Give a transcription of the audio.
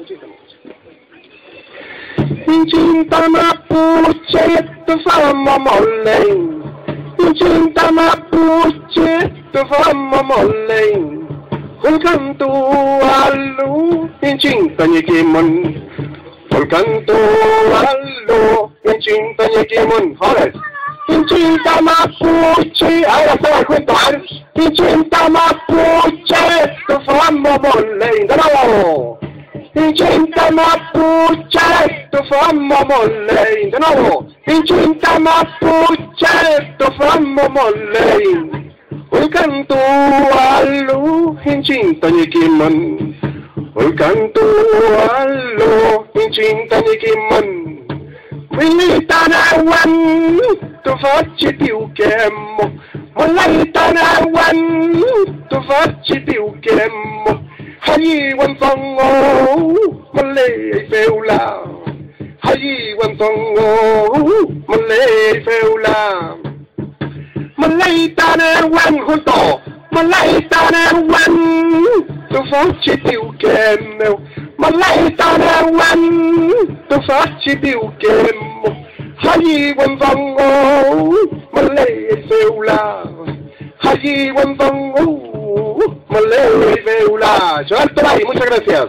Cinta mapuche, tu fama molle. Cinta mapuche, tu fama molle. Hulkantu allu, cinta nyekimon. Hulkantu allu, cinta nyekimon. Joder. Cinta mapuche, ahora se da cuenta, cinta mapuche, tu fama molle. De nuevo. Cinta mapuche, tu fama molle. De nuevo. Cinta mapuche, tu fama molle. Hulkantu allu, cinta nyekimon. Hulkantu allu, cinta nyekimon. Militanawan, tu facci più chemmo. Militanawan, tu facci più chemmo. Hayi wan songo, malay feula. Hayi wan songo, malay feula. Malay tanawan junto, malay tanawan, tu facci più chemmo. Malay tanawan, tu facci più chemmo. Hayi wan songo, malay feula. Hayi wan songo, malay feula. Joel Toray, muchas gracias.